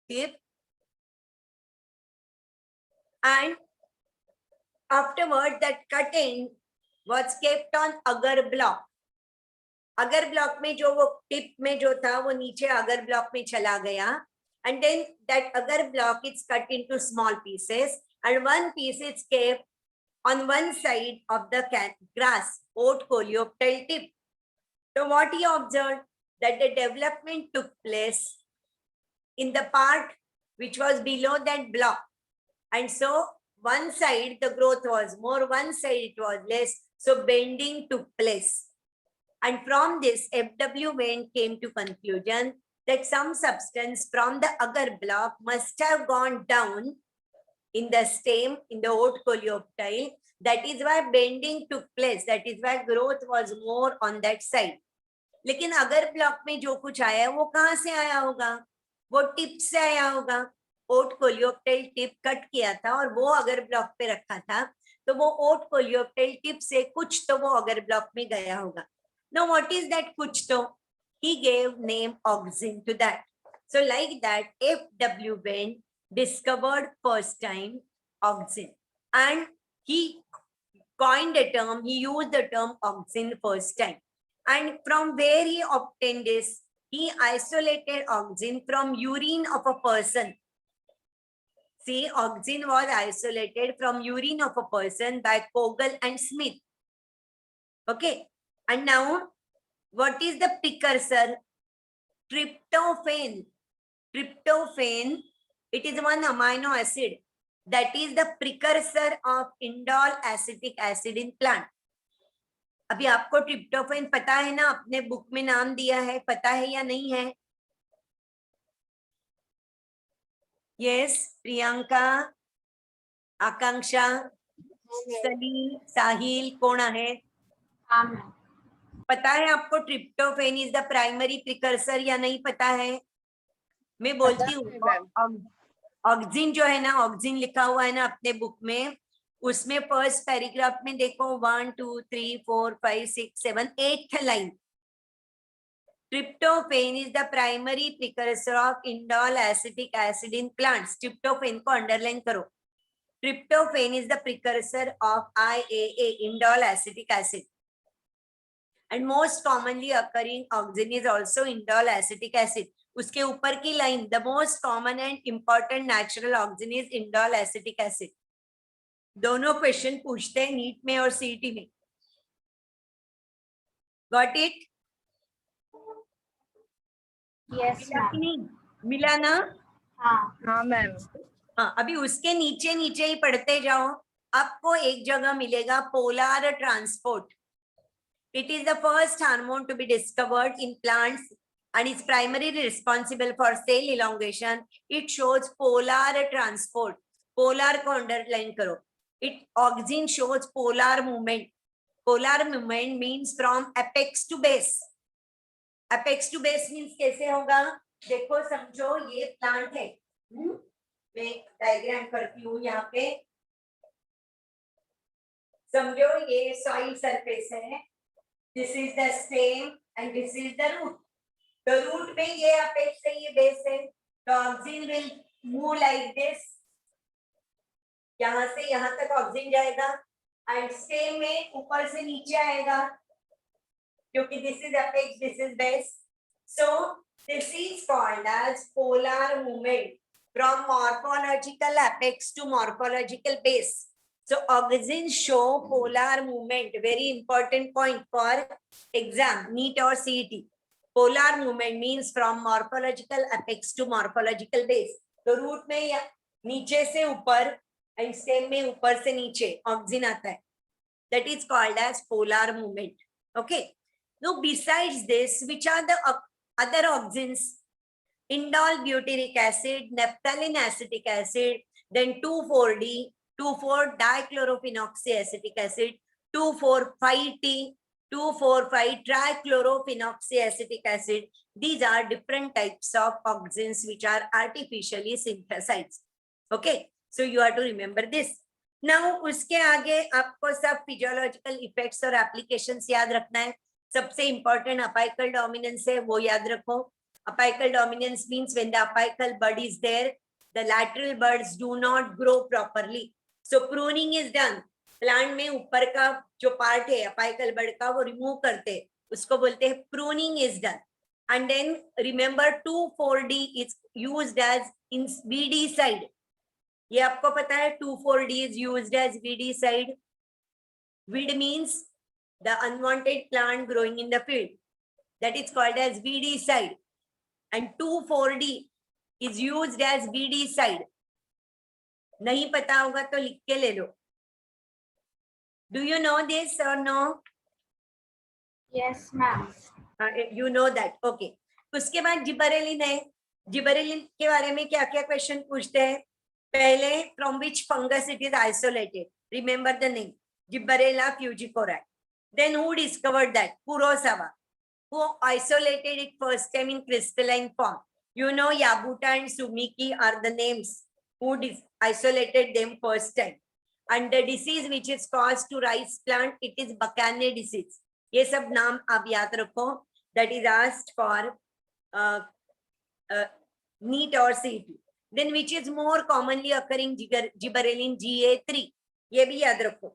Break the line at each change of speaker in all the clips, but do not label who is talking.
tip, and afterward that cut end was kept on agar block. अगर block में जो वो टिप में जो था वो नीचे अगर ब्लॉक में चला गया, and then that agar block is cut into small pieces and one piece is kept on one side of the grass, oat coleoptile tip. So what he observed, that the development took place in the part which was below that block, and so one side the growth was more, one side it was less, so bending took place. And from this, F.W. Wain came to conclusion that some substance from the agar block must have gone down in the stem, in the oat coleoptile. That is why bending took place. That is why growth was more on that side. लेकिन अगर block में जो कुछ आया है वो कहाँ से आया होगा? वो टिप से आया होगा. ओट कोलियोप्टाइल टिप कट किया था और वो अगर ब्लॉक पे रखा था, तो वो ओट कोलियोप्टाइल टिप से कुछ तो वो अगर ब्लॉक में गया होगा. Now, what is that kuch to? He gave name auxin to that. So like that, F.W. Wain discovered first time auxin, and he coined a term, he used the term auxin first time. And from where he obtained this, he isolated auxin from urine of a person. See, auxin was isolated from urine of a person by Kogel and Smith. Okay. And now, what is the precursor? Tryptophan. Tryptophan, it is one amino acid that is the precursor of indole acetic acid in plant. अभी आपको tryptophan पता है ना, अपने book में नाम दिया है, पता है या नहीं है? यस, प्रियंका, आकांक्षा, सलील, साहिल, कौन है? पता है आपको tryptophan is the primary precursor या नहीं पता है? मैं बोलती हूँ, ऑक्सिन जो है ना, ऑक्सिन लिखा हुआ है ना अपने बुक में, उसमें फर्स्ट पैराग्राफ में देखो 1 2 3 4 5 6 7 8th line. Tryptophan is the primary precursor of indole acetic acid in plants. Tryptophan को अंडरलाइन करो. Tryptophan is the precursor of IAA, indole acetic acid. And most commonly occurring auxin is also indole acetic acid. उसके ऊपर की line, the most common and important natural auxin is indole acetic acid. दोनों question पूछते हैं NEET में और CET में. Got it?
Yes,
नहीं मिला ना?
हाँ मैम.
हाँ, अभी उसके नीचे नीचे ही पढ़ते जाओ. आपको एक जगह मिलेगा polar transport. It is the first hormone to be discovered in plants and is primarily responsible for cell elongation. It shows polar transport. Polar को underline करो. It auxin shows polar movement. Polar movement means from apex to base. Apex to base means कैसे होगा? देखो समझो ये plant है. मैं diagram करती हूँ यहाँ पे. समझो ये सॉइल सरफेस है. This is the stem and this is the root. The root में ये apex है, ये base है. तो auxin will move like this. यहाँ से यहाँ तक auxin जाएगा. And stem में ऊपर से नीचे आएगा. क्योंकि this is apex, this is base. So this is called as polar movement from morphological apex to morphological base. So auxins show polar movement. Very important point for exam, NEET or CET. Polar movement means from morphological apex to morphological base. तो root में या नीचे से ऊपर and stem में ऊपर से नीचे auxin आता है. That is called as polar movement. Okay. Now besides this, which are the other auxins? Indole butyric acid, naphthalene acetic acid, then 2,4-D. 2,4-dichlorophenoxyacetic acid, 2,4,5-T, 2,4,5-trichlorophenoxyacetic acid. These are different types of auxins which are artificially synthesized. Okay, so you have to remember this. Now उसके आगे आपको सब physiological effects और applications याद रखना है. सबसे important apical dominance है, वो याद रखो. Apical dominance means when the apical bud is there, the lateral buds do not grow properly. So pruning is done. Plant में ऊपर का जो पार्ट है अपाइकल बड का वो रिमूव करते, उसको बोलते हैं pruning is done. And then remember 2,4-D is used as in VD side. ये आपको पता है 2,4-D is used as VD side. Weed means the unwanted plant growing in the field. That is called as VD side. And 2,4-D is used as VD side. नहीं पता होगा तो लिख के ले लो. Do you know this or no?
Yes, ma'am.
You know that. Okay. उसके बाद gibberellin है. जिबरेलिन के बारे में क्या क्या क्वेश्चन पूछते हैं? पहले from which fungus it is isolated? Remember the name. Gibberella fugicora. Then who discovered that? Kurosawa. Who isolated it first time in crystalline form? You know, Yabuta and Sumiki are the names who isolated them first time. And the disease which is caused to rice plant, it is Bacane disease. ये सब नाम आप याद रखो. That is asked for NEET or CET. Then which is more commonly occurring? Gibberellin GA3. ये भी याद रखो.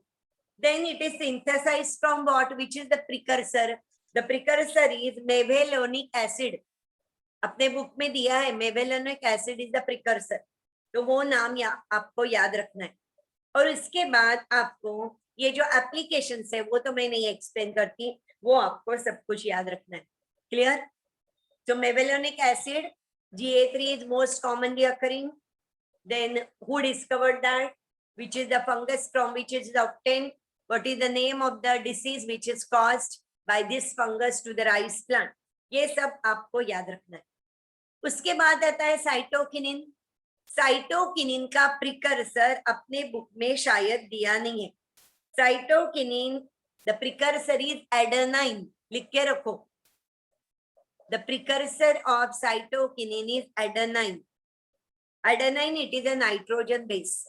Then it is synthesized from what? Which is the precursor? The precursor is mevalonic acid. अपने बुक में दिया है mevalonic acid is the precursor. तो वो नाम आपको याद रखना है. और इसके बाद आपको ये जो एप्लीकेशन है वो तो मैं नहीं एक्सप्लेन करती, वो आपको सब कुछ याद रखना है. Clear? So mevalonic acid GA3 is most commonly occurring. Then who discovered that? Which is the fungus from which it is obtained? What is the name of the disease which is caused by this fungus to the rice plant? ये सब आपको याद रखना है. उसके बाद आता है साइटोकिनिन. साइटोकिनिन का प्रिकर्सर अपने बुक में शायद दिया नहीं है. Cytokinin the precursor is adenine. लिख के रखो. The precursor of cytokinin is adenine. Adenine it is a nitrogen base.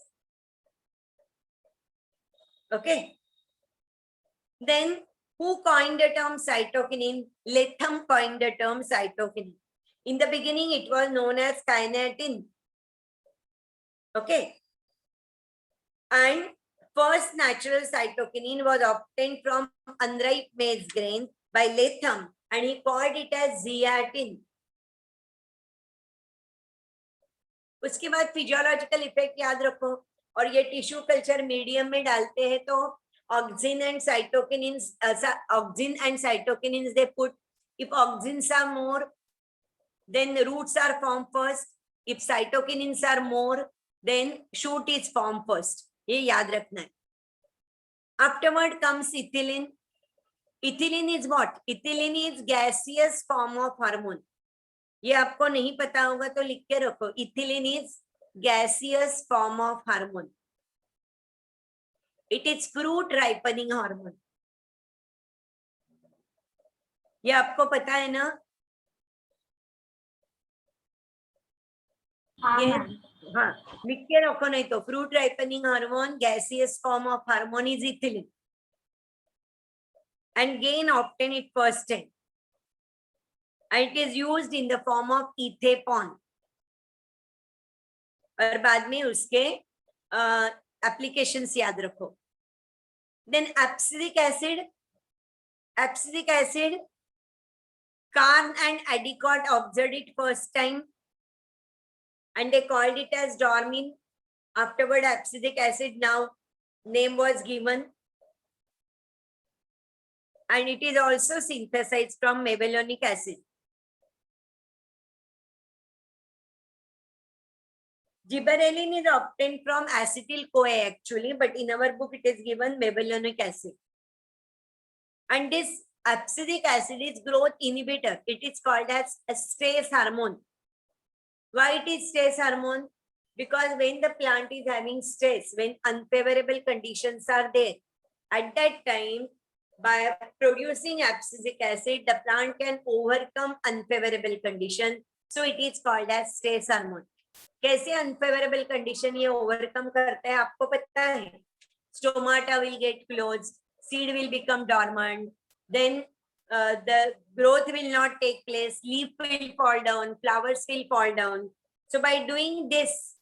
Okay. Then who coined the term cytokinin? Latham coined the term cytokinin. In the beginning, it was known as kynatin. Okay. And first natural cytokinin was obtained from unripe maize grain by Latham, and he called it as zeatin. उसके बाद physiological effect याद रखो. और ये tissue culture medium में डालते हैं तो auxin and cytokinins, auxin and cytokinins they put. If auxins are more, then roots are formed first. If cytokinins are more, then shoot is formed first. ये याद रखना है. Afterward comes ethylene. Ethylene is what? Ethylene is gaseous form of hormone. ये आपको नहीं पता होगा तो लिख के रखो. Ethylene is gaseous form of hormone. It is fruit ripening hormone. ये आपको पता है ना? हाँ, लिख के रखो नहीं तो. Fruit ripening hormone, gaseous form of hormone is ethylene. And gain obtain it first time. And it is used in the form of ethapon. और बाद में उसके एप्लीकेशंस याद रखो. Then abscisic acid. Abscisic acid, Carn and Endicott observed it first time, and they called it as dormin. Afterward, abscisic acid now name was given, and it is also synthesized from mevalonic acid. Gibberellin is obtained from acetyl-CoA actually, but in our book it is given mevalonic acid. And this abscisic acid is growth inhibitor. It is called as a stress hormone. Why it is stress hormone? Because when the plant is having stress, when unfavorable conditions are there, at that time, by producing abscisic acid, the plant can overcome unfavorable condition. So it is called as stress hormone. कैसे unfavourable condition ये overcome करता है आपको पता है? Stomata will get closed, seed will become dormant, then the growth will not take place, leaf will fall down, flowers will fall down. So by doing this,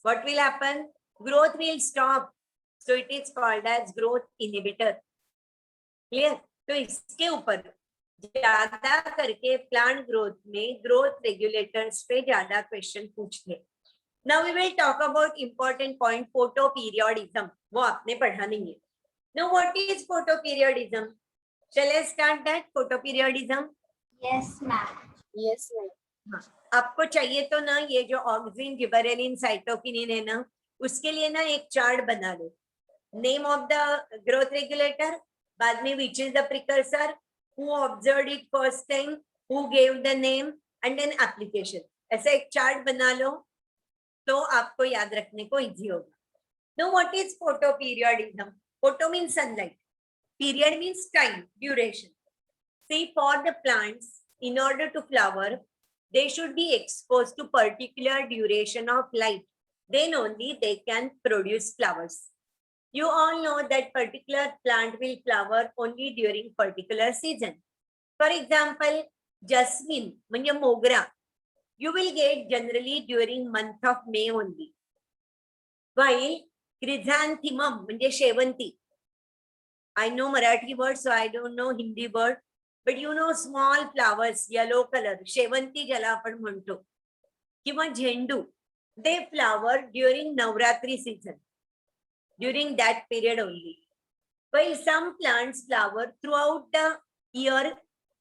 what will happen? Growth will stop. So it is called as growth inhibitor. Clear? तो इसके ऊपर ज्यादा करके plant growth में growth regulators पे ज्यादा question पूछते. Now we will talk about important point, photoperiodism. वो आपने पढ़ा नहीं है. Now what is photoperiodism? Shall I start that photoperiodism?
Yes, ma'am.
Yes, ma'am.
हाँ, आपको चाहिए तो ना ये जो ऑक्सिन, गिबरेलिन, साइटोकिनिन है ना, उसके लिए ना एक चार्ट बना लो. Name of the growth regulator, बाद में which is the precursor, who observed it first time, who gave the name and then application. ऐसा एक चार्ट बना लो तो आपको याद रखने को इजी होगा. No what is photoperiodism? Photo means sunlight, period means time, duration. See, for the plants, in order to flower, they should be exposed to particular duration of light. Then only they can produce flowers. You all know that particular plant will flower only during particular season. For example, jasmine, म्हणजे मोगरा, you will get generally during month of May only. While chrysanthemum, म्हणजे शेवंती, I know Marathi word, so I don't know Hindi word. But you know small flowers, yellow color, शेवंती ज्याला आपण म्हणतो, किंवा झेंडू, they flower during Navratri season, during that period only. While some plants flower throughout the year,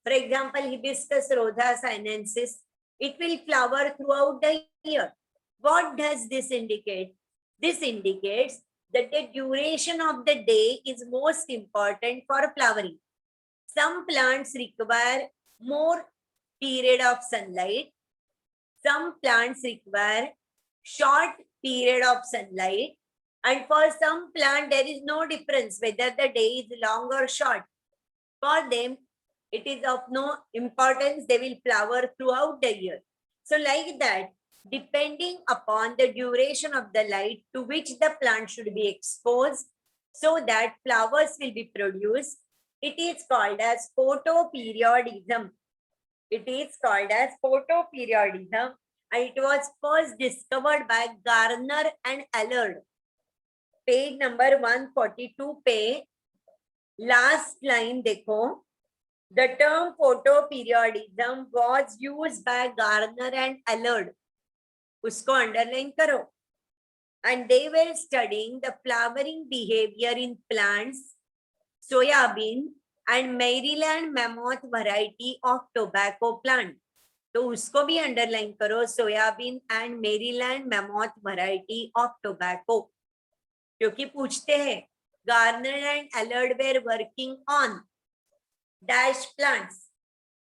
for example, hibiscus rhoda sinensis, it will flower throughout the year. What does this indicate? This indicates that the duration of the day is most important for flowering. Some plants require more period of sunlight. Some plants require short period of sunlight. And for some plant, there is no difference whether the day is long or short. For them, it is of no importance. They will flower throughout the year. So like that, depending upon the duration of the light to which the plant should be exposed so that flowers will be produced, it is called as photoperiodism. It is called as photoperiodism, and it was first discovered by Garner and Allard. Page number 142 पे last line देखो. The term photoperiodism was used by Garner and Allard. उसको underline करो. And they were studying the flowering behavior in plants, soybean and Maryland mammoth variety of tobacco plant. तो उसको भी underline करो, soybean and Maryland mammoth variety of tobacco, क्योंकि पूछते हैं Garner and Allard were working on dash plants.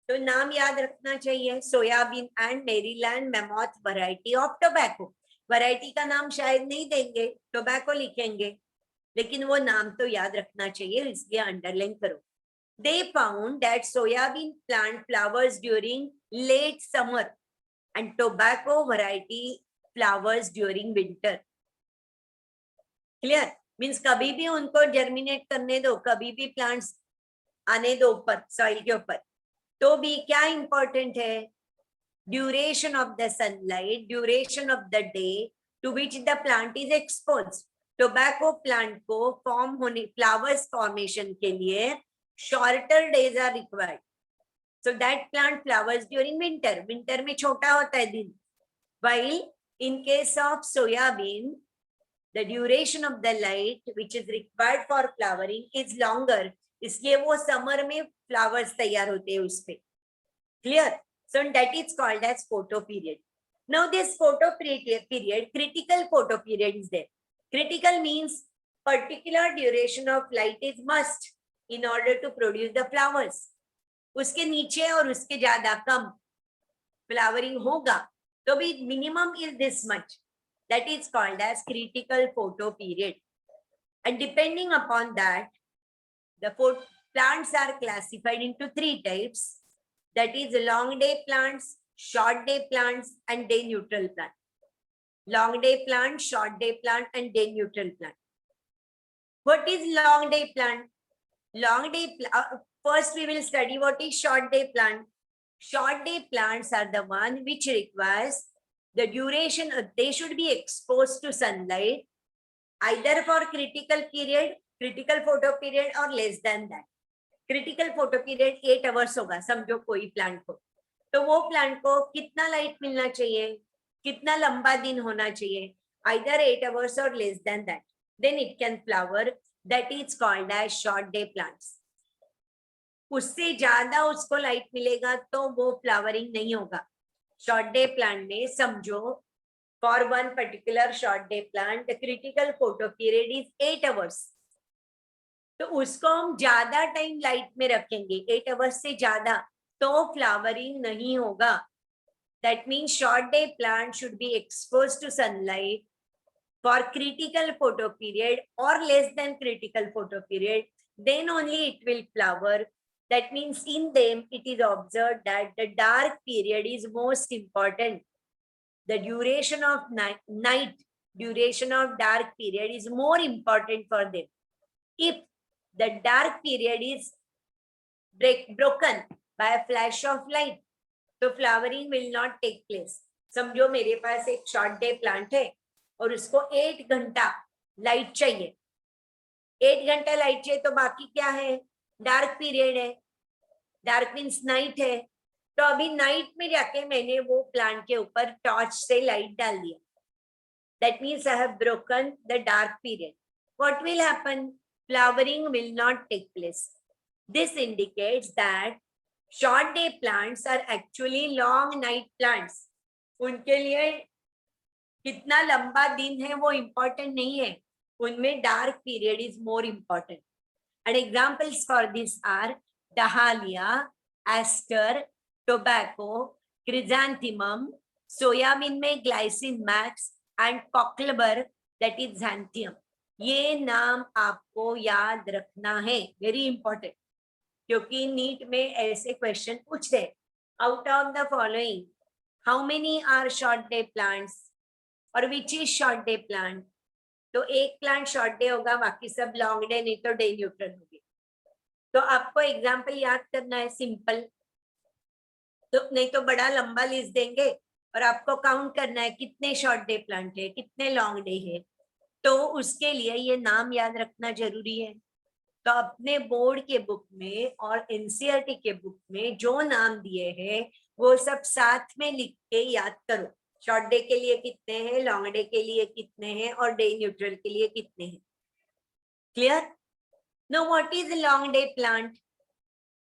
तो नाम याद रखना चाहिए, soybean and Maryland mammoth variety of tobacco. Variety का नाम शायद नहीं देंगे, टोबैको लिखेंगे, लेकिन वो नाम तो याद रखना चाहिए, इसलिए अंडरलाइन करो. They found that soybean plant flowers during late summer and tobacco variety flowers during winter. Clear? Means कभी भी उनको germinate करने दो, कभी भी plants आने दो ऊपर soil के ऊपर, तो भी क्या important है? Duration of the sunlight, duration of the day to which the plant is exposed. Tobacco plant को form होने, flowers formation के लिए shorter days are required. So that plant flowers during winter. Winter में छोटा होता है दिन. While in case of soybean, the duration of the light which is required for flowering is longer. इसलिए वो summer में flowers तैयार होते हैं उस पे. Clear? So that is called as photoperiod. Now this photoperiod, critical photoperiod is there. Critical means particular duration of light is must in order to produce the flowers. उसके नीचे और उसके ज्यादा कम flowering होगा, तो भी minimum is this much. That is called as critical photoperiod. And depending upon that, the plants are classified into 3 types. That is long day plants, short day plants, and day neutral plant. Long day plant, short day plant, and day neutral plant. What is long day plant? Long day first we will study what is short day plant. Short day plants are the one which requires the duration, they should be exposed to sunlight either for critical period, critical photo period or less than that. Critical photo period 8 hours होगा समझो कोई plant को, तो वो plant को कितना light मिलना चाहिए, कितना लंबा दिन होना चाहिए, either 8 hours or less than that, then it can flower. That is called as short day plants. उससे ज्यादा उसको लाइट मिलेगा तो वो फ्लावरिंग नहीं होगा. शॉर्ट डे प्लांट में समझो for one particular short day plant the critical photo period is 8 hours. तो उसको हम ज्यादा टाइम लाइट में रखेंगे, 8 hours से ज्यादा, तो फ्लावरिंग नहीं होगा. That means short day plant should be expose to sunlight for critical photo period or less than critical photo period, then only it will flower. That means in them it is observed that the dark period is most important. The duration of night, duration of dark period is more important for them. If the dark period is broken by a flash of light, तो flowering will not take place. समझो मेरे पास एक short day plant है और उसको 8 घंटा light चाहिए, 8 घंटा लाइट चाहिए, तो बाकी क्या है, डार्क पीरियड है, डार्क मीन्स नाइट है. तो अभी नाइट में जाके मैंने वो प्लांट के ऊपर टॉर्च से लाइट डाल दिया. That means I have broken the dark period. What will happen, flowering will not take place. This indicates that short day plants are actually long night plants. उनके लिए कितना लंबा दिन है वो इम्पोर्टेंट नहीं है, उनमें dark period is more important. And examples for this are dahlia, aster, tobacco, chrysanthemum, soybean में glycine max and cocklebur that is xanthium. ये नाम आपको याद रखना है, वेरी इंपॉर्टेंट, क्योंकि नीट में ऐसे क्वेश्चन पूछते हैं. Out of the following how many are short day plants or which is short day plant. तो एक प्लांट शॉर्ट डे होगा, बाकी सब लॉन्ग डे नहीं तो डे न्यूट्रल होगी. तो आपको एग्जांपल याद करना है सिंपल, तो नहीं तो बड़ा लंबा लिस्ट देंगे और आपको काउंट करना है कितने शॉर्ट डे प्लांट है, कितने लॉन्ग डे है. तो उसके लिए ये नाम याद रखना जरूरी है. तो अपने बोर्ड के बुक में और एनसीईआरटी के बुक में जो नाम दिए हैं वो सब साथ में लिख के याद करो. शॉर्ट डे के लिए कितने हैं, लॉन्ग डे के लिए कितने हैं और डे न्यूट्रल के लिए कितने हैं. Clear? No, what is long day plant?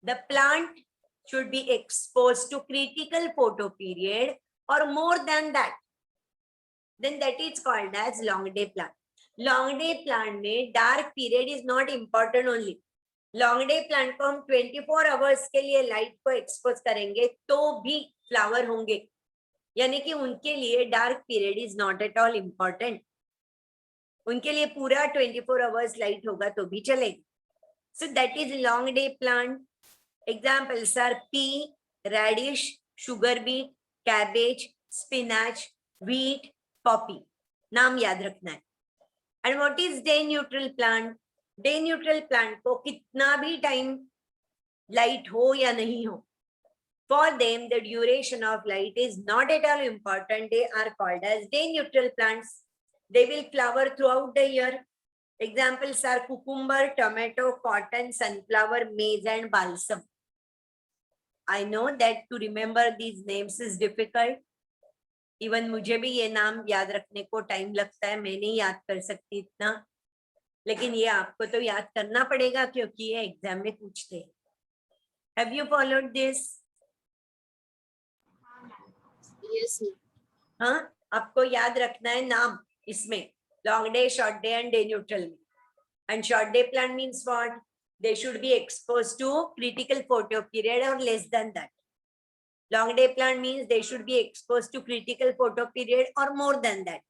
The plant should be expose to critical photo period or more than that, then that is called as long day plant. Long day plant में dark period is not important only. Long day plant को हम 24 hours के लिए light को expose करेंगे तो भी flower होंगे, यानी कि उनके लिए dark period is not at all important. उनके लिए पूरा 24 आवर्स लाइट होगा तो भी चलेगा. So that is long day plant. Examples are pea, radish, sugar beet, cabbage, spinach, wheat, poppy. नाम याद रखना है. And what is day neutral plant? Day neutral plant को कितना भी टाइम लाइट हो या नहीं हो, for them the duration of light is not at all important. They are called as day neutral plants. They will flower throughout the year. Examples are cucumber, tomato, cotton, sunflower, maize and balsam. I know that to remember these names is difficult. Even मुझे भी ये नाम याद रखने को time लगता है, मैं नहीं याद कर सकती इतना, लेकिन ये आपको तो याद करना पड़ेगा क्योंकि ये एग्जाम में पूछते हैं. Have you followed this?
Yes.
हाँ, आपको याद रखना है नाम इसमें, long day, short day and day neutral में. And short day plant means what? They should be expose to critical photo period or less than that. Long day plant means they should be expose to critical photo period or more than that.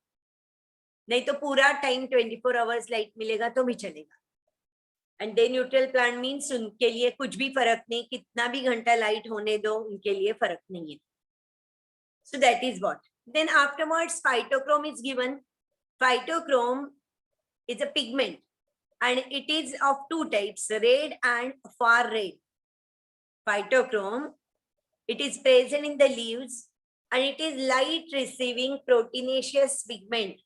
नहीं तो पूरा time 24 hours light मिलेगा तो भी चलेगा. And day neutral plant means उनके लिए कुछ भी फर्क नहीं, कितना भी घंटा लाइट होने दो, उनके लिए फर्क नहीं है. So that is what. Then afterwards phytochrome is given. Phytochrome is a pigment and it is of two types, red and far red. phytochrome. It is present in the leaves and it is light receiving proteinaceous pigment.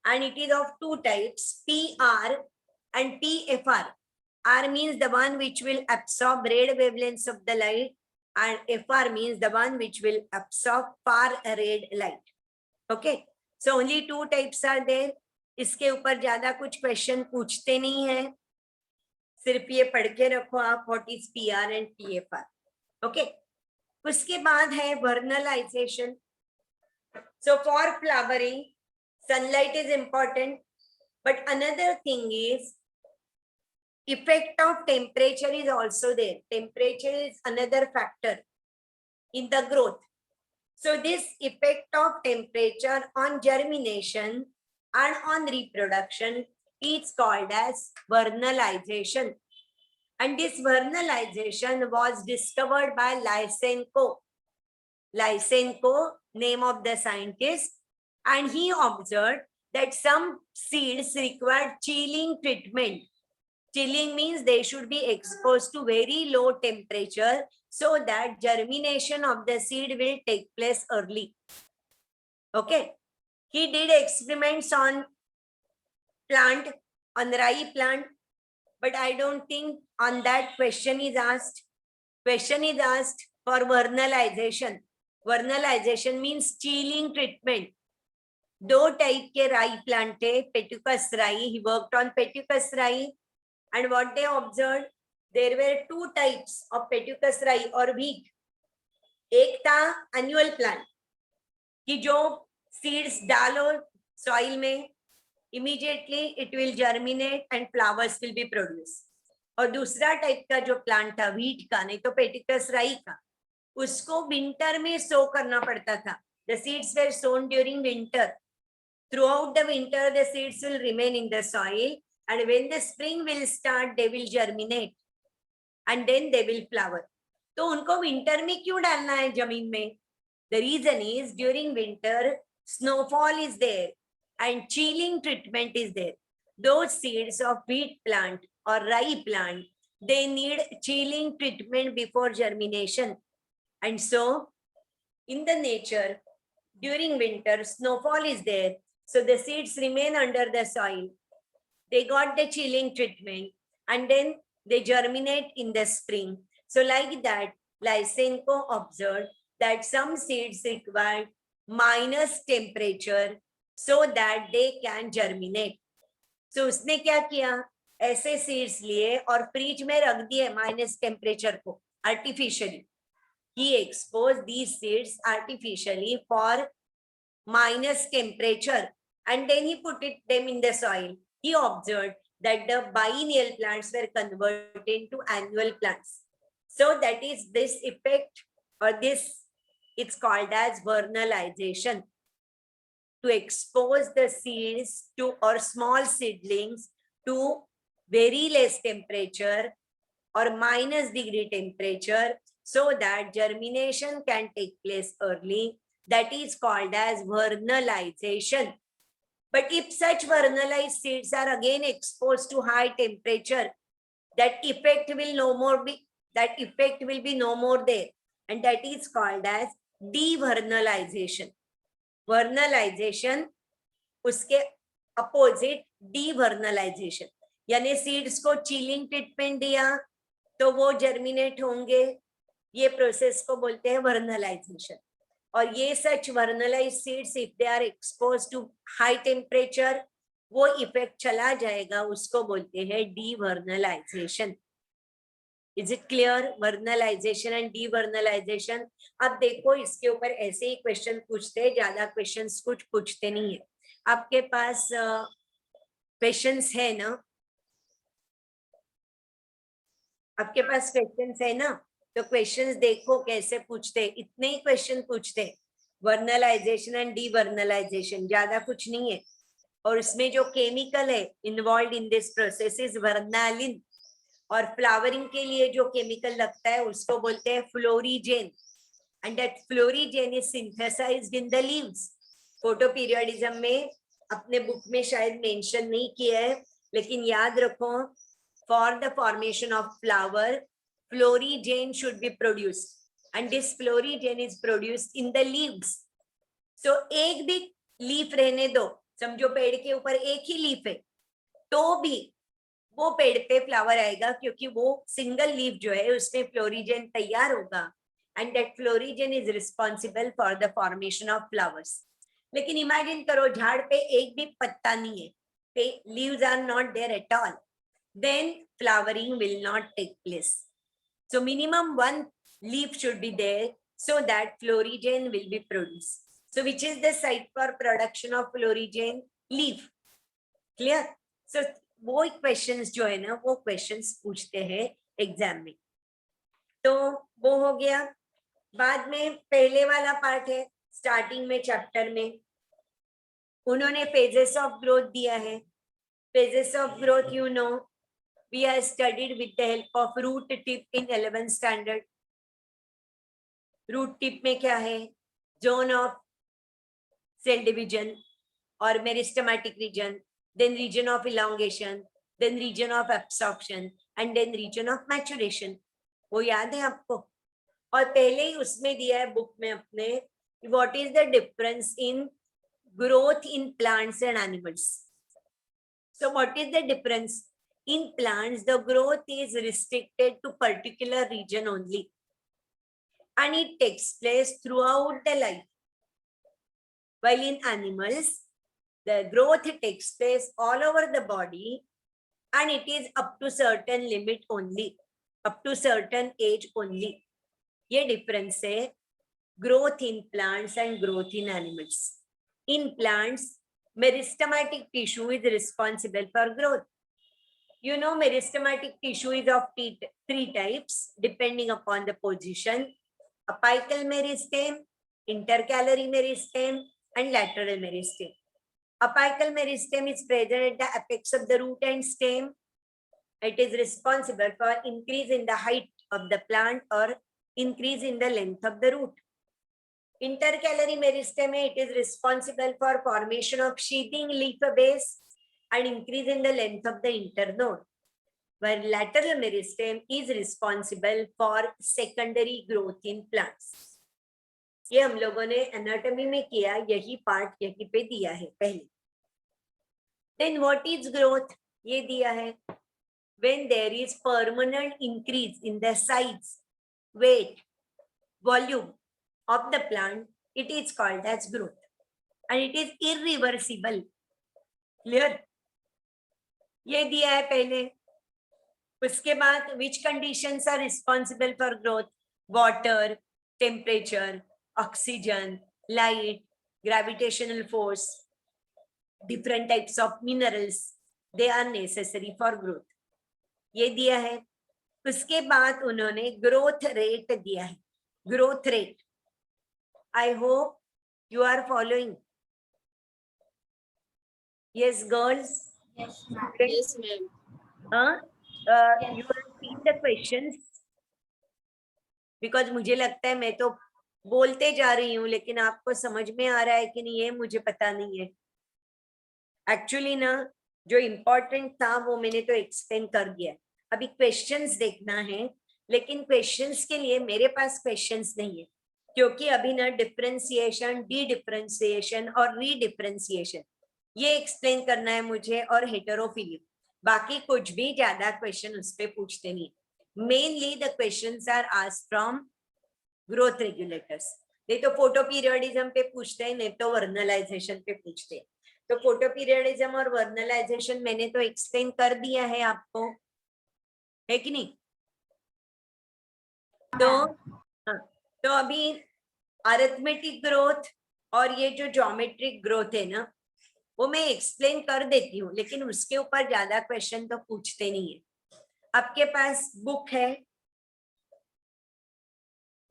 And it is of two types, PR and PFR. R means the one which will absorb red wavelengths of the light, and FR means the one which will absorb far red light. Okay, so only two types are there. इसके ऊपर ज्यादा कुछ question पूछते नहीं है, सिर्फ ये पढ़ के रखो आप what is PR and PFR. Okay, उसके बाद है vernalization. So for flowering sunlight is important, but another thing is effect of temperature is also there. Temperature is another factor in the growth. So this effect of temperature on germination and on reproduction is called as vernalization. And this vernalization was discovered by Lysenko. Lysenko, name of the scientist, and he observed that some seeds require chilling treatment. Chilling means they should be exposed to very low temperature so that germination of the seed will take place early. Okay. He did experiments on plant, on rye plant, but I don't think on that question is asked. Question is asked for vernalization. Vernalization means chilling treatment. दो type के राई plant है, पेटुकस राई. He worked on पेटुकस राई, and what they observed, there were two types of पेटुकस राई और wheat. एक था annual plant कि जो seeds डालो soil में, immediately it will germinate and flowers will be produced. और दूसरा टाइप का जो प्लांट था wheat का, नहीं तो पेटुकस राई का, उसको विंटर में सो करना पड़ता था. The seeds were sown during winter. Throughout the winter, the seeds will remain in the soil, and when the spring will start, they will germinate, and then they will flower. तो उनको winter में क्यों डालना है जमीन में? The reason is during winter, snowfall is there, and chilling treatment is there. Those seeds of wheat plant or rye plant, they need chilling treatment before germination, and so in the nature, during winter, snowfall is there. So the seeds remain under the soil. They got the chilling treatment and then they germinate in the spring. So like that, Lysenko observed that some seeds require minus temperature so that they can germinate. So उसने क्या किया? ऐसे seeds लिए और fridge में रख दिए minus temperature को artificially. He exposed these seeds artificially for minus temperature, and then he put them in the soil. He observed that the biennial plants were converted into annual plants. So that is this effect, or this, it's called as vernalization. To expose the seeds to, or small seedlings, to very less temperature or minus degree temperature so that germination can take place early. That is called as vernalization. But if such vernalized seeds are again exposed to high temperature, that effect will no more be, that effect will be no more there, and that is called as devernalization. Vernalization, उसके opposite devernalization, यानी seeds को chilling treatment दिया तो वो germinate होंगे, ये process को बोलते हैं vernalization. और ये such vernalized seeds, if they are exposed to high temperature, वो effect चला जाएगा, उसको बोलते हैं devernalization. Is it clear? Vernalization and devernalization. अब देखो इसके ऊपर ऐसे ही क्वेश्चन पूछते हैं, ज्यादा क्वेश्चंस कुछ पूछते नहीं है. आपके पास क्वेश्चंस है ना? आपके पास क्वेश्चंस है ना? तो क्वेश्चंस देखो कैसे पूछते, इतने ही क्वेश्चन पूछते, वर्नलाइजेशन एंड डीवर्नलाइजेशन, ज्यादा कुछ नहीं है. और इसमें जो केमिकल है involve in this process is vernalin, और फ्लावरिंग के लिए जो केमिकल लगता है उसको बोलते हैं florigen, and that florigen is synthesized in the leaves. Photoperiodism में अपने बुक में शायद मेंशन नहीं किया है, लेकिन याद रखो, for the formation of flower, florigen should be produced, and this florigen is produced in the leaves. So एक भी लीफ रहने दो, समझो पेड़ के ऊपर एक ही लीफ है, तो भी वो पेड़ पे फ्लावर आएगा, क्योंकि वो सिंगल लीफ जो है उसमें फ्लोरिजन तैयार होगा, and that florigen is responsible for the formation of flowers. लेकिन इमेजिन करो झाड़ पे एक भी पत्ता नहीं है, leaves are not there at all, then flowering will not take place. So minimum one leaf should be there so that florigen will be produced. So which is the site for production of florigen? Leaf. Clear? So वो questions जो है ना, वो questions पूछते हैं exam में. तो वो हो गया. बाद में पहले वाला पार्ट है, स्टार्टिंग में चैप्टर में उन्होंने फेजेस ऑफ ग्रोथ दिया है. Phases of growth you know we are studied with the help of root tip in 11th standard. root tip में क्या है? zone of cell division or meristematic region, then region of elongation, then region of absorption, and then region of maturation. वो याद है आपको? और पहले ही उसमें दिया है बुक में अपने, what is the difference in growth in plants and animals. So what is the difference? In plants, the growth is restricted to particular region only, and it takes place throughout the life. While in animals, the growth takes place all over the body, and it is up to certain limit only, up to certain age only. ये difference है growth in plants and growth in animals. In plants, meristematic tissue is responsible for growth. You know, meristematic tissue is of three types depending upon the position: apical meristem, intercalary meristem, and lateral meristem. Apical meristem is present at the apex of the root and stem. It is responsible for increase in the height of the plant or increase in the length of the root. Intercalary meristem, it is responsible for formation of sheathing leaf base and increase in the length of the internode, where lateral meristem is responsible for secondary growth in plants. ये हम लोगों ने anatomy में किया, यही part यहीं पे दिया है पहले. Then what is growth? ये दिया है when there is permanent increase in the size, weight, volume of the plant, it is called as growth, and it is irreversible. Clear? ये दिया है पहले. उसके बाद which conditions are responsible for growth? Water, temperature, oxygen, light, gravitational force, different types of minerals, they are necessary for growth. ये दिया है. उसके बाद उन्होंने growth rate दिया है. Growth rate. I hope you are following. Yes, girls.
Yes, ma'am.
Yes, ma'am.
You have seen the questions, because मुझे लगता है मैं तो बोलते जा रही हूँ, लेकिन आपको समझ में आ रहा है कि नहीं ये मुझे पता नहीं है. एक्चुअली ना, जो इम्पोर्टेंट था वो मैंने तो एक्सप्लेन कर दिया. अभी क्वेश्चंस देखना है, लेकिन क्वेश्चंस के लिए मेरे पास क्वेश्चंस नहीं है, क्योंकि अभी ना डिफरेंशिएशन, डी डिफरेंशिएशन और रीडिफरेंशिएशन ये एक्सप्लेन करना है मुझे, और हेटेरोफिली. बाकी कुछ भी ज्यादा क्वेश्चन उस पे पूछते नहीं. Mainly the questions are asked from growth regulators. नहीं तो फोटो पीरियडिज्म पे पूछते हैं, नहीं तो वर्नलाइजेशन पे पूछते हैं. तो फोटो पीरियडिज्म और वर्नलाइजेशन मैंने तो एक्सप्लेन कर दिया है आपको, है कि नहीं? तो अभी अरिथमेटिक ग्रोथ और ये जो ज्योमेट्रिक ग्रोथ है ना, वो मैं एक्सप्लेन कर देती हूँ, लेकिन उसके ऊपर ज्यादा क्वेश्चन तो पूछते नहीं है. आपके पास बुक है,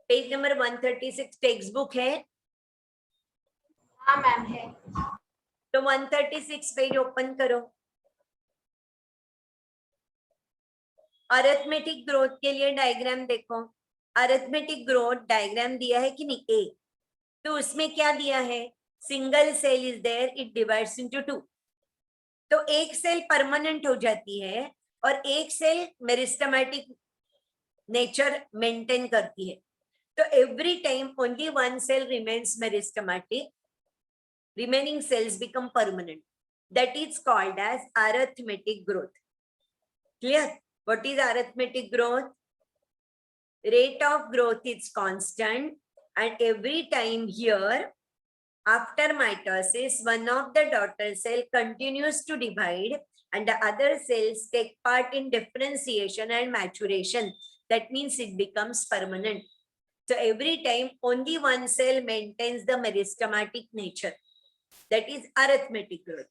पेज नंबर 136 टेक्स्ट बुक है.
हाँ मैम है.
तो 136 पेज ओपन करो. अरिथमेटिक ग्रोथ के लिए डायग्राम देखो. अरिथमेटिक ग्रोथ डायग्राम दिया है कि नहीं? ए. तो उसमें क्या दिया है? Single cell is there, it divides into two. तो एक सेल परमानेंट हो जाती है और एक सेल मेरिस्टेमेटिक नेचर मेंटेन करती है. तो every time only one cell remains meristematic, remaining cells become permanent. That is called as arithmetic growth. Clear? What is arithmetic growth? Rate of growth is constant, and every time here, after mitosis, one of the daughter cell continues to divide and the other cells take part in differentiation and maturation. That means it becomes permanent. So every time only one cell maintains the meristematic nature. That is arithmetic growth.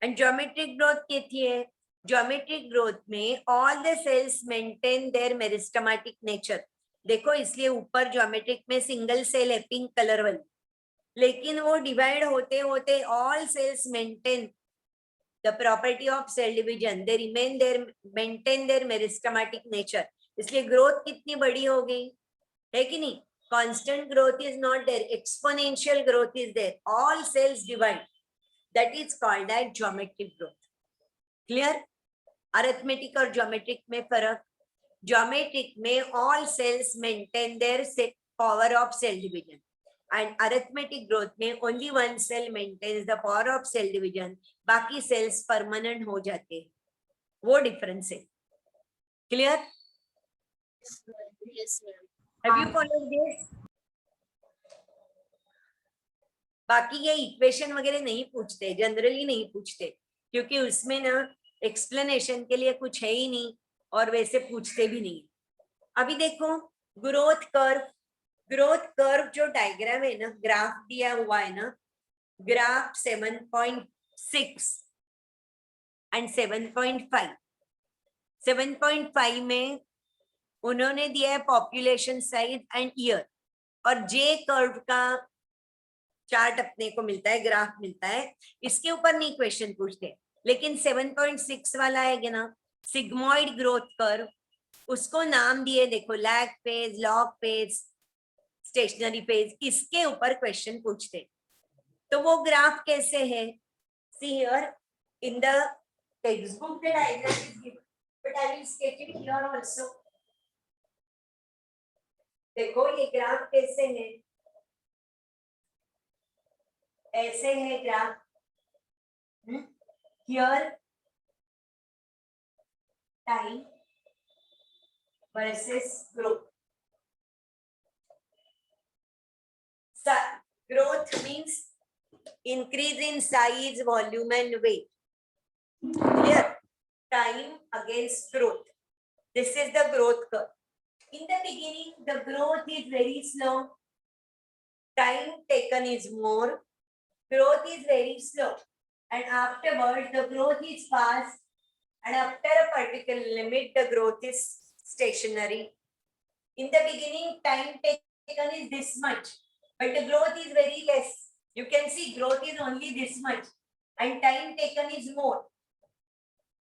And geometric growth कितनी है? Geometric growth में all the cells maintain their meristematic nature. देखो इसलिए ऊपर geometric में single cell है pink color वाली, लेकिन वो divide होते होते all cells maintain the property of cell division. They maintain their meristematic nature. इसलिए growth कितनी बड़ी हो गई है कि नहीं? Constant growth is not there. Exponential growth is there. All cells divide. That is called as geometric growth. Clear? Arithmetic और geometric में फर्क. Geometric में all cells maintain their power of cell division, and arithmetic growth में only one cell maintains the power of cell division. बाकी cells permanent हो जाते हैं. वो difference है. Clear?
Yes, ma'am.
Have you followed this? बाकी ये इक्वेशन वगैरह नहीं पूछते, जनरली नहीं पूछते, क्योंकि उसमें ना एक्सप्लेनेशन के लिए कुछ है ही नहीं और वैसे पूछते भी नहीं. अभी देखो ग्रोथ कर्व जो डायग्राम है ना, ग्राफ दिया हुआ है ना, ग्राफ 7.6 एंड 7.5. 7.5 में उन्होंने दिया है पॉपुलेशन साइज एंड ईयर, और जे कर्व का चार्ट अपने को मिलता है, ग्राफ मिलता है. इसके ऊपर नहीं क्वेश्चन पूछते, लेकिन 7.6 वाला है ना, सिग्मोइड ग्रोथ कर्व, उसको नाम दिए देखो, lag phase, log phase, stationary phase. इसके ऊपर क्वेश्चन पूछते. तो वो ग्राफ कैसे है? See here in the text book the diagram is given, but I will sketch it here also. देखो ये ग्राफ कैसे है, ऐसे है graph. Here time versus growth. Growth means increase in size, volume and weight. Clear? Time against growth. This is the growth curve. In the beginning, the growth is very slow. Time taken is more. Growth is very slow. And afterwards, the growth is fast. And after a particular limit, the growth is stationary. In the beginning, time taken is this much, but the growth is very less. You can see growth is only this much, and time taken is more.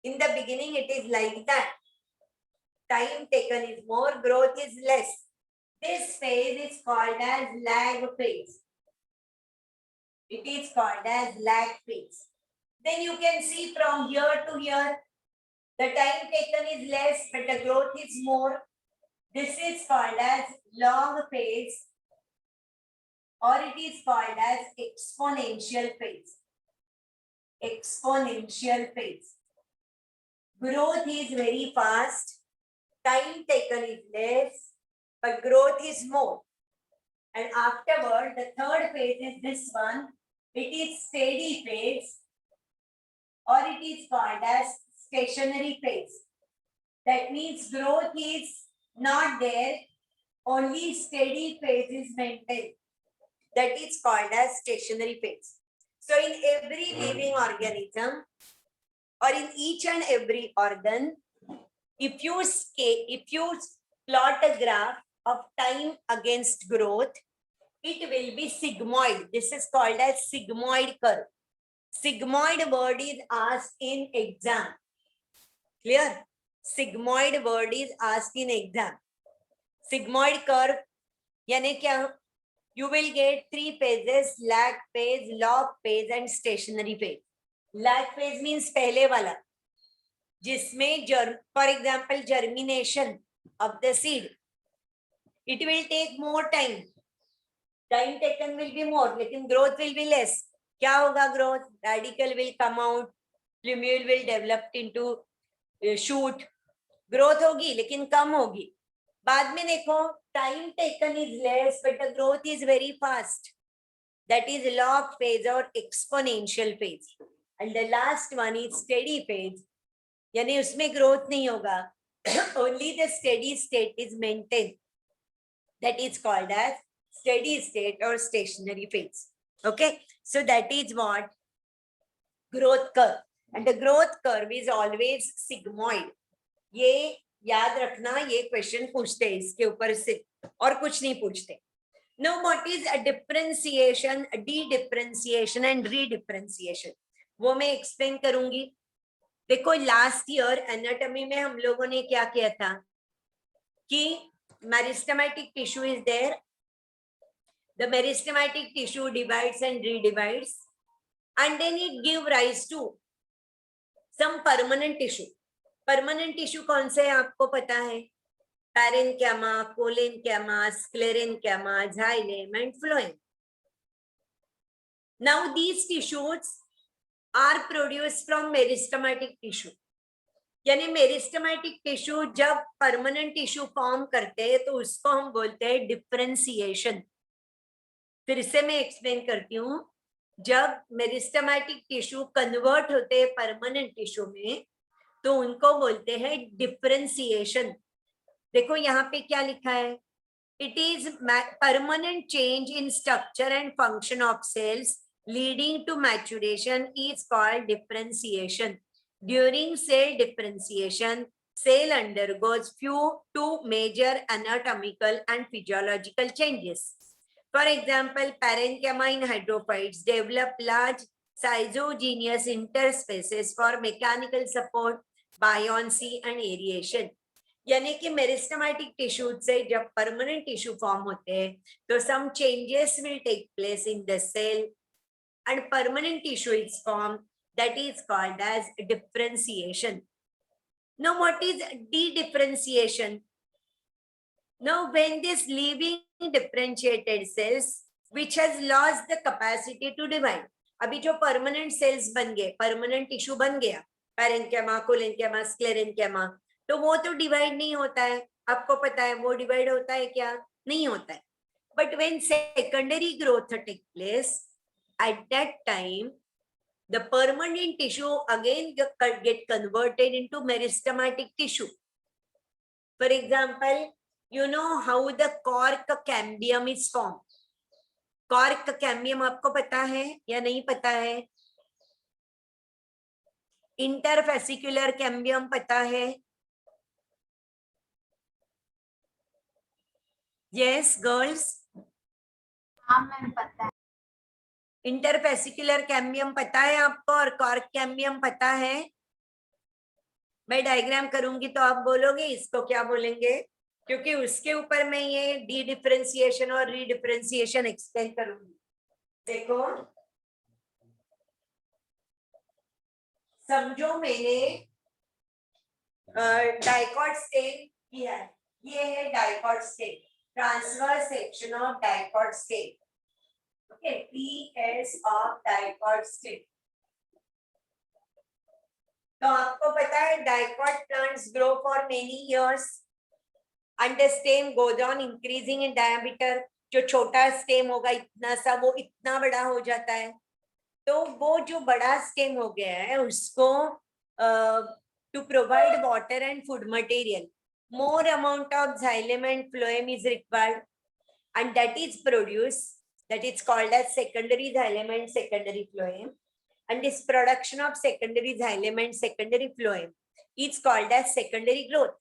In the beginning, it is like that. Time taken is more, growth is less. This phase is called as lag phase. It is called as lag phase. Then you can see from here to here, the time taken is less, but the growth is more. This is called as log phase, or it is called as exponential phase. Exponential phase. Growth is very fast, time taken is less, but growth is more. And afterward, the third phase is this one. It is steady phase, or it is called as stationary phase. That means growth is not there, only steady phase is maintained. That is called as stationary phase. So in every living organism, or in each and every organ, if you plot a graph of time against growth, it will be sigmoid. This is called as sigmoid curve. Sigmoid word is asked in exam. Clear? Sigmoid word is asked in exam. Sigmoid curve यानी क्या? You will get 3 phases: lag phase, log phase and stationary phase. Lag phase means पहले वाला, जिसमें for example germination of the seed. It will take more time. Time taken will be more, लेकिन growth will be less. क्या होगा growth? Radicle will come out, plumule will develop into shoot. Growth होगी लेकिन कम होगी. बाद में देखो, time taken is less, but the growth is very fast. That is log phase or exponential phase. And the last one is steady phase. यानी उसमें growth नहीं होगा. Only the steady state is maintained. That is called as steady state or stationary phase. Okay, so that is what growth curve. And the growth curve is always sigmoid. ये याद रखना, ये question पूछते हैं इसके ऊपर से, और कुछ नहीं पूछते. Now what is a differentiation, de-differentiation and redifferentiation? वो मैं एक्सप्लेन करूंगी. देखो लास्ट ईयर एनाटॉमी में हम लोगों ने क्या किया था कि meristematic tissue is there. The meristematic tissue divides and redivides, and then it give rise to some permanent tissue. Permanent tissue कौन से है आपको पता है? Parenchyma, collenchyma, sclerenchyma, xylem and phloem. Now these tissues are produced from meristematic tissue. यानी meristematic tissue जब permanent tissue form करते हैं तो उसको हम बोलते हैं डिफरेंशिएशन. फिर से मैं एक्सप्लेन करती हूँ. जब मेरिस्टेमेटिक टिश्यू कन्वर्ट होते हैं परमानेंट टिश्यू में तो उनको बोलते हैं डिफरेंशिएशन. देखो यहाँ पे क्या लिखा है? It is permanent change in structure and function of cells leading to maturation is called differentiation. During cell differentiation, cell undergoes two major anatomical and physiological changes. For example, parenchyma in hydrophytes develop large schizogenous interspaces for mechanical support, buoyancy and aeration. यानी कि meristematic tissue से जब permanent tissue form होते हैं तो some changes will take place in the cell and permanent tissue is formed. That is called as differentiation. Now what is de-differentiation? Now when this living differentiated cells which has lost the capacity to divide, अभी जो permanent cells बन गए, permanent tissue बन गया, parenchyma, collenchyma, sclerenchyma, तो वो तो divide नहीं होता है. आपको पता है वो divide होता है क्या? नहीं होता है. But when secondary growth take place, at that time the permanent tissue again get converted into meristematic tissue. For example, you know how the cork cambium is formed. Cork cambium आपको पता है या नहीं पता है? Interfascicular cambium पता है? Yes, girls.
हाँ मैम पता है.
इंटरफेसिकुलर कैम्बियम पता है आपको और कॉर्क कैम्बियम पता है? मैं डायग्राम करूंगी तो आप बोलोगे इसको क्या बोलेंगे, क्योंकि उसके ऊपर मैं ये डी डिफरेंशिएशन और रीडिफरेंशिएशन एक्सप्लेन करूंगी. देखो समझो मैंने डाइकॉट स्टेम किया है. ये है dicot stem, transverse section of dicot stem. Okay, PS of dicot stem. तो आपको पता है dicot plants grow for many years and the stem goes on increasing in diameter. जो छोटा stem होगा इतना सा वो इतना बड़ा हो जाता है. तो वो जो बड़ा stem हो गया है उसको to provide water and food material, more amount of xylem and phloem is required and that is produced. That is called as secondary xylem and secondary phloem, and this production of secondary xylem and secondary phloem is called as secondary growth.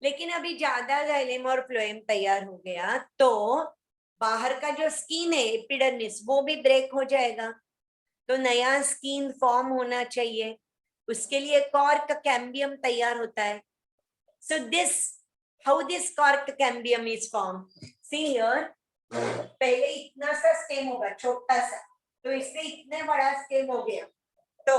लेकिन अभी ज्यादा xylem और phloem तैयार हो गया तो बाहर का जो स्किन है एपिडर्मिस वो भी ब्रेक हो जाएगा, तो नया स्किन फॉर्म होना चाहिए. उसके लिए कॉर्क कैम्बियम तैयार होता है. So this, how this cork cambium is formed? See here. पहले इतना सा स्टेम होगा छोटा सा, तो इससे इतने बड़ा स्टेम हो गया. तो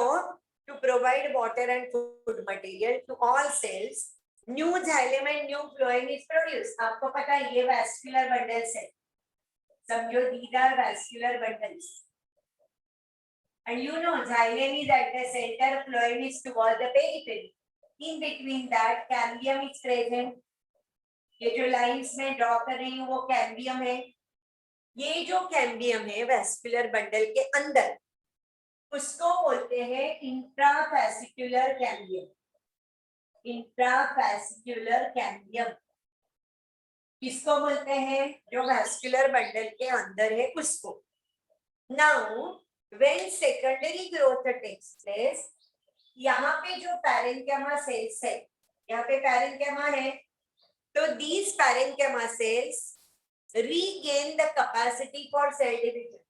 to provide water and food material to all cells new xylem and new phloem is produced. आपको पता है ये vascular bundles है, समझो these are vascular bundles. And you know xylem is at the center, phloem is toward the periphery. In between that cambium is present. ये जो lines में draw कर रही हूँ वो कैम्बियम है. ये जो कैम्बियम है वैस्कुलर बंडल के अंदर, उसको बोलते हैं इंट्राफैसिकुलर कैम्बियम. इंट्राफैसिकुलर कैम्बियम किसको बोलते हैं? जो वैस्कुलर बंडल के अंदर है उसको. Now when secondary growth takes place, यहाँ पे जो पैरेन्केमा सेल्स है, यहाँ पे पैरेन्केमा है, तो these parenchyma cells regain the capacity for cell division.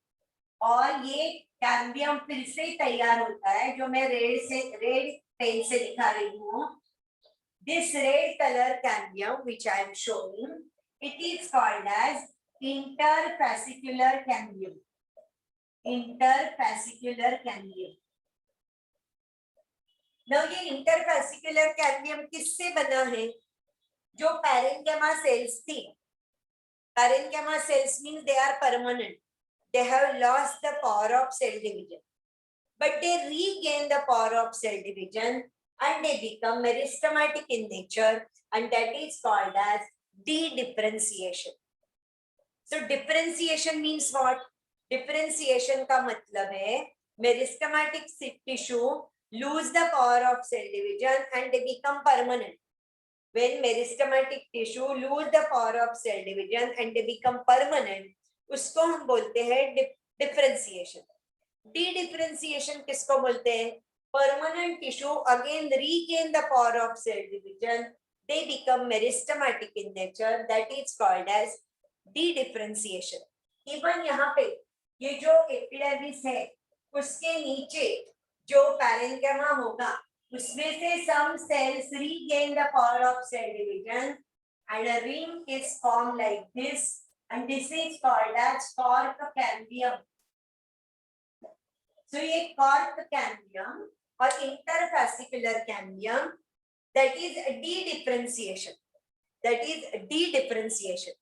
और ये कैम्बियम फिर से तैयार होता है, जो मैं रेड पेन से दिखा रही हूँ. This red color cambium which I am showing, it is called as interfascicular cambium. Interfascicular cambium. Now ये interfascicular cambium किससे बना है? जो पैरेन्केमा सेल्स थी. पैरेन्केमा sales means they are permanent. They have lost the power of cell division, but they regain the power of cell division and they become meristematic in nature, and that is called as de-differentiation. So differentiation means what? Differentiation का मतलब है meristematic tissue lose the power of cell division and they become permanent. When meristematic tissue lose the power of cell division and they become permanent, उसको हम बोलते हैं differentiation. De-differentiation किसको बोलते हैं? Permanent tissue again regain the power of cell division, they become meristematic in nature, that is called as de-differentiation. Even यहाँ पे ये जो epidermis है, उसके नीचे जो पैरेन्केमा होगा, उसमें से some cells regain the power of cell division and a ring is formed like this, and this is called as cork cambium. So ये cork cambium और interfascicular cambium, that is de-differentiation. That is de-differentiation.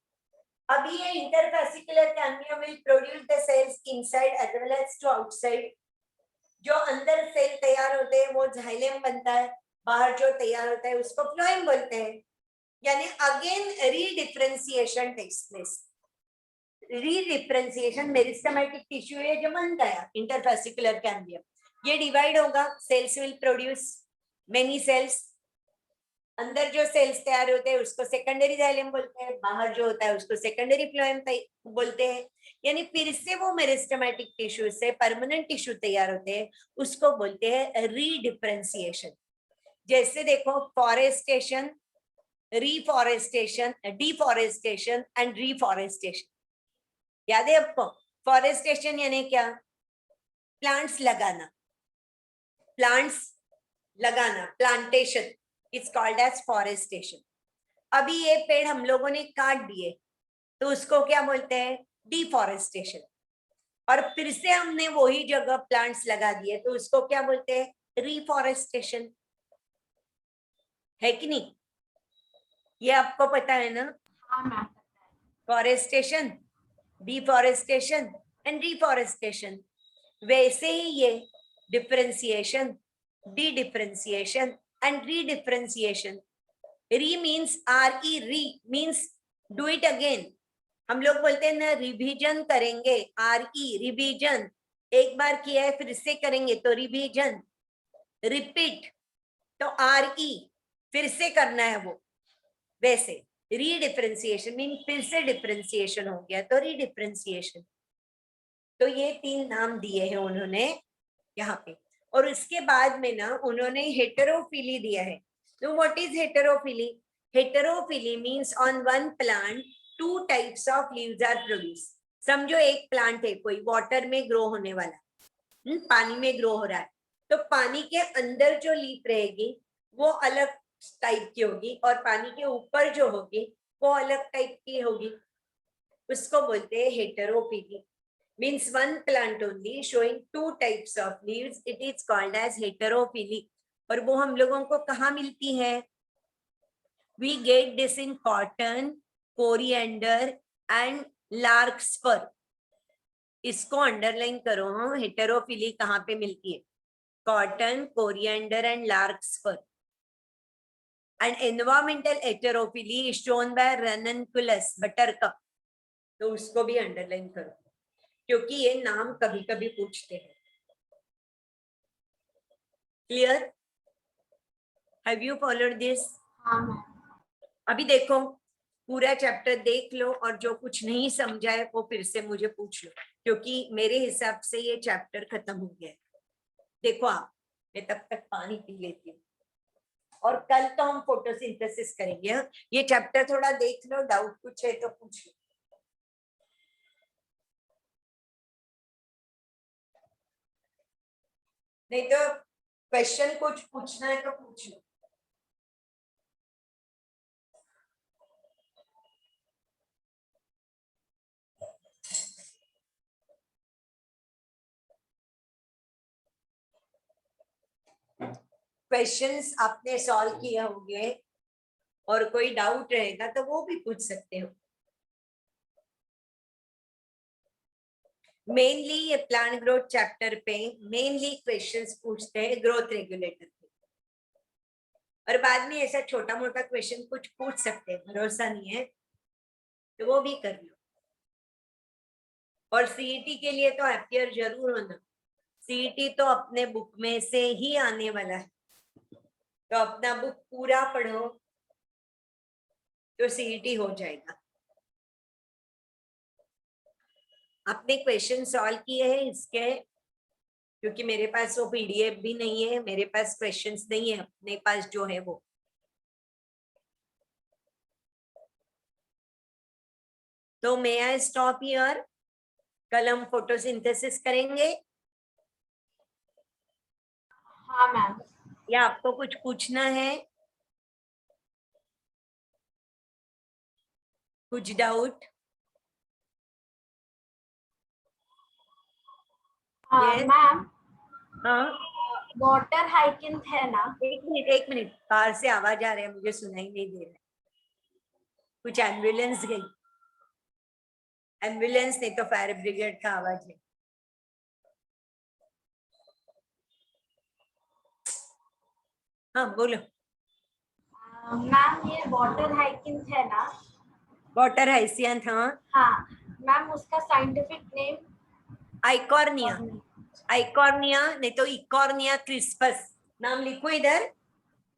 अभी ये interfascicular cambium will produce the cells inside as well as to outside. जो अंदर cell तैयार होते हैं वो जाइलम बनता है, बाहर जो तैयार होता है उसको फ्लोएम बोलते हैं. यानी again redifferentiation takes place. Redifferentiation meristematic tissue है जो बन गया इंटरफैसिकुलर कैम्बियम, ये डिवाइड होगा, cells will produce many cells. अंदर जो सेल्स तैयार होते हैं उसको सेकेंडरी जाइलम बोलते हैं, बाहर जो होता है उसको सेकेंडरी फ्लोएम बोलते हैं. यानी फिर से वो मेरिस्टेमेटिक टिश्यू से परमानेंट टिश्यू तैयार होते हैं, उसको बोलते हैं रीडिफरेंशिएशन. जैसे देखो forestation, reforestation, deforestation and reforestation. याद है आपको? फॉरेस्टेशन यानी क्या? प्लांट्स लगाना, प्लांट्स लगाना, plantation it's called as forestation. अभी ये पेड़ हम लोगों ने काट दिए तो उसको क्या बोलते हैं? डिफॉरेस्टेशन. और फिर से हमने वही जगह प्लांट्स लगा दिए तो उसको क्या बोलते हैं? रिफॉरेस्टेशन. है कि नहीं? ये आपको पता है ना?
हाँ ma'am.
Forestation, deforestation and reforestation. वैसे ही ये डिफरेंशिएशन, डी-डिफरेंशिएशन एंड री-डिफरेंशिएशन. री मीन्स RE, री मीन्स डू इट अगेन. हम लोग बोलते हैं ना रिवीजन करेंगे, RE रिवीजन. एक बार किया है फिर से करेंगे तो रिवीजन. रिपीट तो RE फिर से करना है वो. वैसे रीडिफरेंशिएशन मीन फिर से डिफरेंशिएशन हो गया तो रीडिफरेंशिएशन. तो ये 3 नाम दिए हैं उन्होंने यहाँ पे. और उसके बाद में ना उन्होंने हेटेरोफिली दिया है. तो what is heterophily? Heterophily means on one plant 2 types of leaves are produce. समझो एक प्लांट है कोई, वाटर में ग्रो होने वाला, पानी में ग्रो हो रहा है, तो पानी के अंदर जो लीफ रहेगी वो अलग टाइप की होगी और पानी के ऊपर जो होगी वो अलग टाइप की होगी. उसको बोलते हैं हेटेरोफिली. Means one plant only showing 2 types of leaves, it is called as heterophily. और वो हम लोगों को कहाँ मिलती है? We get this in cotton, coriander and larkspur. इसको अंडरलाइन करो. हेटेरोफिली कहाँ पे मिलती है? Cotton, coriander and larkspur. And environmental heterophily is shown by ranunculus, buttercup. तो उसको भी अंडरलाइन करो क्योंकि ये नाम कभी कभी पूछते हैं. Clear? Have you followed this?
हाँ मैम.
अभी देखो पूरा चैप्टर देख लो और जो कुछ नहीं समझाए वो फिर से मुझे पूछ लो क्योंकि मेरे हिसाब से ये चैप्टर खत्म हो गया है. देखो आप, मैं तब तक पानी पी लेती हूँ और कल तो हम फोटोसिंथेसिस करेंगे. ये चैप्टर थोड़ा देख लो, डाउट कुछ है तो पूछ लो. नहीं तो क्वेश्चन कुछ पूछना है तो पूछ लो. क्वेश्चंस आपने सॉल्व किए होंगे और कोई डाउट रहेगा तो वो भी पूछ सकते हो. मेनली ये प्लांट ग्रोथ चैप्टर पे मेनली क्वेश्चंस पूछते हैं ग्रोथ रेगुलेटर पे और बाद में ऐसा छोटा मोटा क्वेश्चन कुछ पूछ सकते हैं. भरोसा नहीं है तो वो भी कर लो. और सीईटी के लिए तो अपियर जरूर होना. सीईटी तो अपने बुक में से ही आने वाला है तो अपना बुक पूरा पढ़ो तो सीईटी हो जाएगा. आपने क्वेश्चन सॉल्व किए हैं इसके? क्योंकि मेरे पास वो पीडीएफ भी नहीं है, मेरे पास क्वेश्चंस नहीं है, अपने पास जो है वो. तो मे आई स्टॉप हियर? कल हम फोटोसिंथेसिस करेंगे
हाँ मैम.
या आपको कुछ पूछना है? कुछ डाउट? Yes.
मैम,
हाँ,
वाटर हाइकिंग है ना?
एक मिनट बाहर से आवाज आ रहा है, मुझे सुनाई नहीं दे रहा है. कुछ एम्बुलेंस गई. एम्बुलेंस नहीं तो फायर ब्रिगेड का आवाज है. हाँ बोलो.
मैम ये वाटर हाइकिंग है ना?
वाटर हाइसियंथ. हाँ,
हाँ मैम, उसका साइंटिफिक नेम?
आइकॉर्निया. आइकॉर्निया नहीं तो इकॉर्निया क्रिस्पस. नाम लिखो इधर.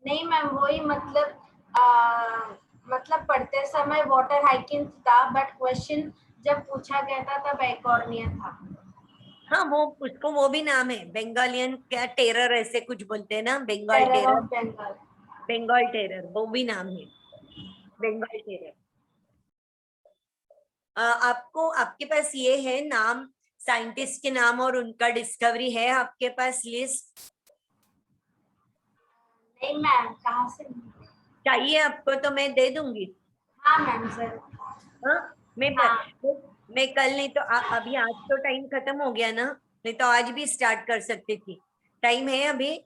नहीं मैम, वही मतलब पढ़ते समय वाटर हाइकिंग था बट क्वेश्चन जब पूछा गया था तब एकॉर्निया था.
हाँ वो उसको वो भी नाम है. बंगालियन क्या टेरर ऐसे कुछ बोलते हैं ना, Bengal
terror
terror.
Of Bengal.
Bengal terror वो भी नाम है. बंगाल टेरर. आपको आपके पास ये है नाम, साइंटिस्ट के नाम और उनका डिस्कवरी है आपके पास लिस्ट?
नहीं मैम, कहाँ से?
चाहिए आपको तो मैं दे दूंगी.
हाँ मैम जरूर.
हाँ
हाँ.
मैं कल नहीं तो अभी आज तो टाइम खत्म हो गया ना, नहीं तो आज भी स्टार्ट कर सकती थी. टाइम है अभी.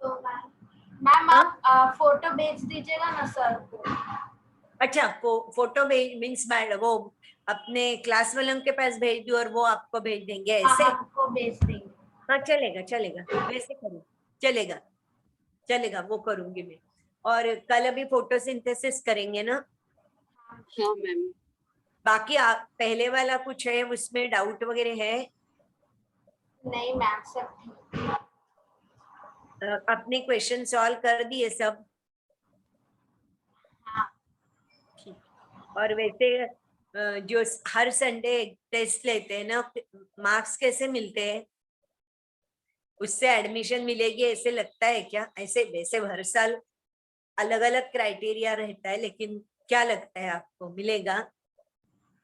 तो मैम
हाँ?
आप फोटो भेज दीजिएगा ना सर को.
अच्छा फोटो मीन्स वो अपने क्लास वालों के पास भेज दूं और वो आपको भेज देंगे
हाँ,
ऐसे?
आपको भेज देंगे.
हाँ चलेगा चलेगा, वैसे करूँ. चलेगा चलेगा, वो करूंगी मैं. और कल अभी फोटोसिंथेसिस करेंगे ना.
हाँ मैम.
बाकी पहले वाला कुछ है उसमें डाउट वगैरह है?
नहीं मैम, सब ठीक.
अपने क्वेश्चन सॉल्व कर दिए सब?
हाँ.
ठीक. और वैसे जो हर संडे टेस्ट लेते हैं ना, मार्क्स कैसे मिलते हैं? उससे एडमिशन मिलेगी ऐसे लगता है क्या? ऐसे वैसे हर साल अलग अलग क्राइटेरिया रहता है, लेकिन क्या लगता है आपको मिलेगा?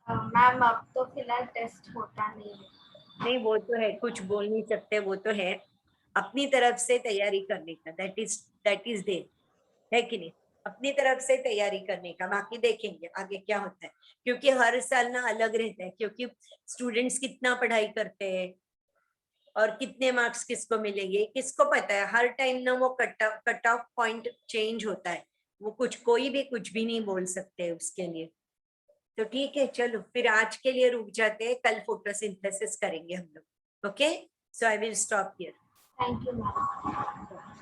मैम अब तो फिलहाल टेस्ट होता नहीं है.
नहीं वो तो है, कुछ बोल नहीं सकते, वो तो है. अपनी तरफ से तैयारी करने का, दैट इज देयर, है कि नहीं? अपनी तरफ से तैयारी करने का, बाकी देखेंगे आगे क्या होता है. क्योंकि हर साल ना अलग रहता है, क्योंकि स्टूडेंट्स कितना पढ़ाई करते हैं और कितने मार्क्स किसको मिलेंगे किसको पता है. हर टाइम ना वो कट ऑफ पॉइंट चेंज होता है. वो कोई भी कुछ भी नहीं बोल सकते उसके लिए। तो ठीक है, चलो फिर आज के लिए रुक जाते हैं, कल फोटोसिंथेसिस करेंगे हम लोग। Okay, so I will stop here.
Thank you, ma'am.